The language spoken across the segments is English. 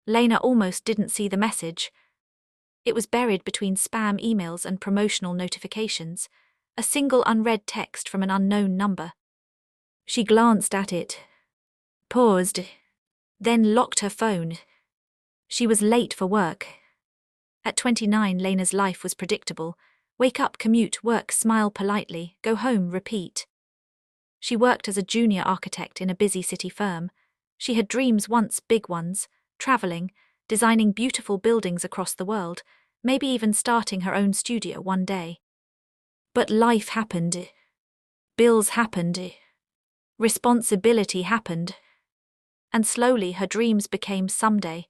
Lena almost didn't see the message. It was buried between spam emails and promotional notifications, a single unread text from an unknown number. She glanced at it, paused, then locked her phone. She was late for work. At 29, Lena's life was predictable. Wake up, commute, work, smile politely, go home, repeat. She worked as a junior architect in a busy city firm. She had dreams once, big ones, traveling, designing beautiful buildings across the world, maybe even starting her own studio one day. But life happened. Bills happened. Responsibility happened. And slowly her dreams became someday.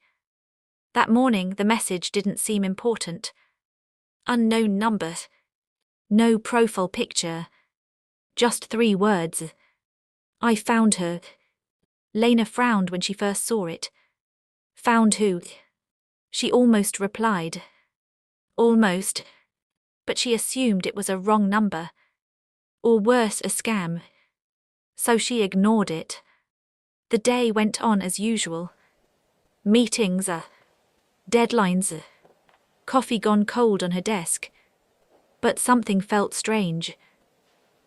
That morning the message didn't seem important. Unknown number. No profile picture. Just 3 words. I found her. Lena frowned when she first saw it. Found who? She almost replied. Almost. But she assumed it was a wrong number. Or worse, a scam. So she ignored it. The day went on as usual. Meetings, deadlines, coffee gone cold on her desk. But something felt strange.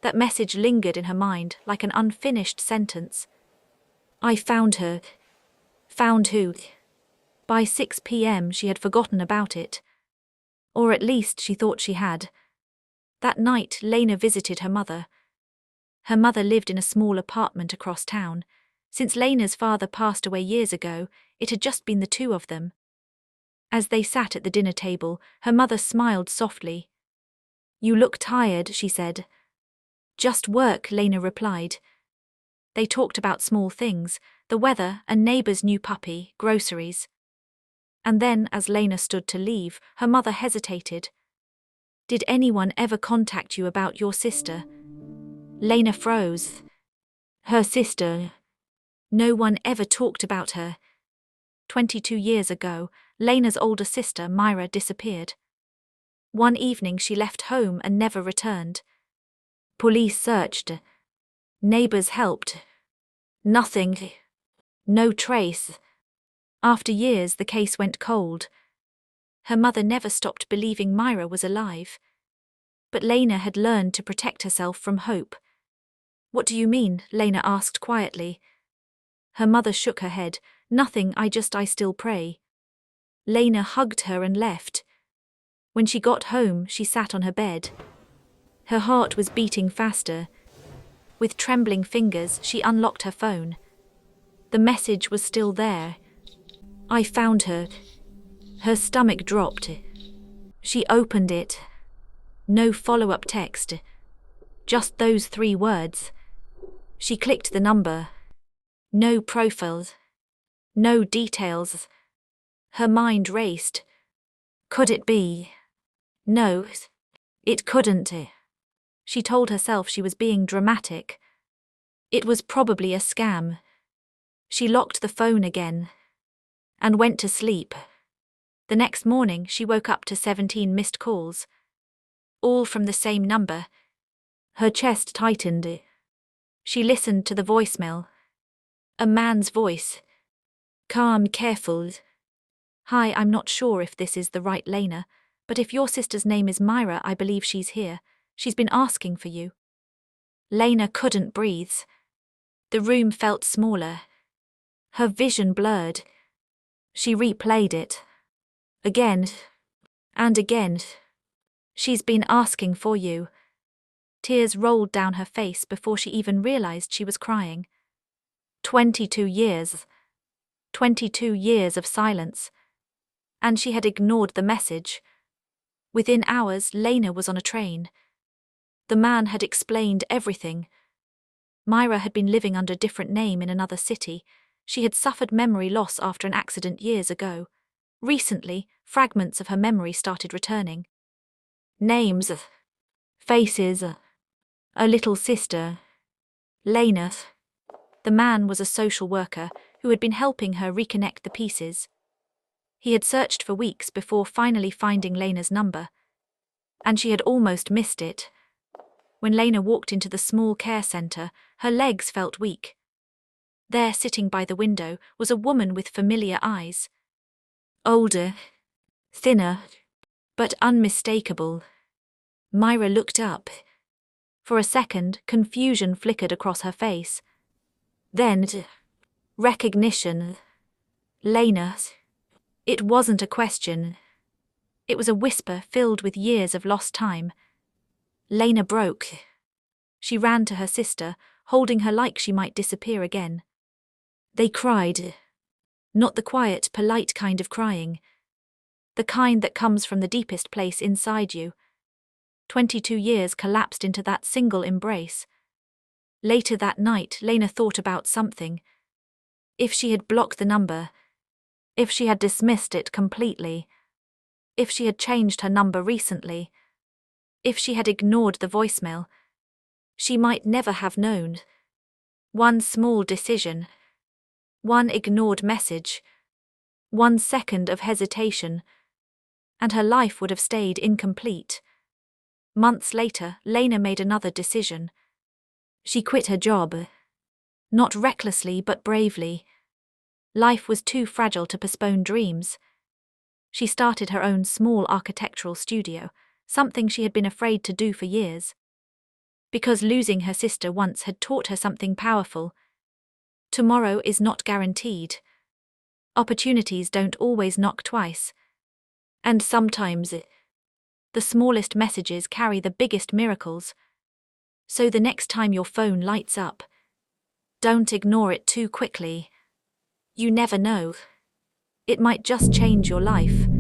That message lingered in her mind like an unfinished sentence. I found her. Found who? By 6 p.m. she had forgotten about it. Or at least she thought she had. That night, Lena visited her mother. Her mother lived in a small apartment across town. Since Lena's father passed away years ago, it had just been the two of them. As they sat at the dinner table, her mother smiled softly. You look tired, she said. Just work, Lena replied. They talked about small things, the weather, a neighbor's new puppy, groceries. And then, as Lena stood to leave, her mother hesitated. Did anyone ever contact you about your sister? Lena froze. Her sister. No one ever talked about her. 22 years ago, Lena's older sister, Myra, disappeared. One evening she left home and never returned. Police searched. Neighbors helped. Nothing. No trace. After years, the case went cold. Her mother never stopped believing Myra was alive. But Lena had learned to protect herself from hope. What do you mean? Lena asked quietly. Her mother shook her head. Nothing, I still pray. Lena hugged her and left. When she got home, she sat on her bed. Her heart was beating faster. With trembling fingers, she unlocked her phone. The message was still there. I found her. Her stomach dropped. She opened it. No follow-up text. Just those 3 words. She clicked the number. No profiles. No details. Her mind raced. Could it be? No, it couldn't. She told herself she was being dramatic. It was probably a scam. She locked the phone again and went to sleep. The next morning she woke up to 17 missed calls, all from the same number. Her chest tightened. She listened to the voicemail. A man's voice. Calm, careful. Hi, I'm not sure if this is the right Lena, but if your sister's name is Myra, I believe she's here. She's been asking for you. Lena couldn't breathe. The room felt smaller. Her vision blurred. She replayed it. Again. And again. She's been asking for you. Tears rolled down her face before she even realized she was crying. 22 years. 22 years of silence. And she had ignored the message. Within hours, Lena was on a train. The man had explained everything. Myra had been living under a different name in another city. She had suffered memory loss after an accident years ago. Recently, fragments of her memory started returning. Names, faces, a little sister, Lena. The man was a social worker who had been helping her reconnect the pieces. He had searched for weeks before finally finding Lena's number. And she had almost missed it. When Lena walked into the small care center, her legs felt weak. There, sitting by the window, was a woman with familiar eyes. Older, thinner, but unmistakable. Myra looked up. For a second, confusion flickered across her face. Then, recognition. Lena. It wasn't a question. It was a whisper filled with years of lost time. Lena broke. She ran to her sister, holding her like she might disappear again. They cried. Not the quiet, polite kind of crying. The kind that comes from the deepest place inside you. 22 years collapsed into that single embrace. Later that night, Lena thought about something. If she had blocked the number, if she had dismissed it completely, if she had changed her number recently, if she had ignored the voicemail, she might never have known. One small decision, one ignored message, 1 second of hesitation, and her life would have stayed incomplete. Months later, Lena made another decision. She quit her job. Not recklessly, but bravely. Life was too fragile to postpone dreams. She started her own small architectural studio, something she had been afraid to do for years. Because losing her sister once had taught her something powerful. Tomorrow is not guaranteed. Opportunities don't always knock twice. And sometimes the smallest messages carry the biggest miracles. So the next time your phone lights up, don't ignore it too quickly. You never know. It might just change your life.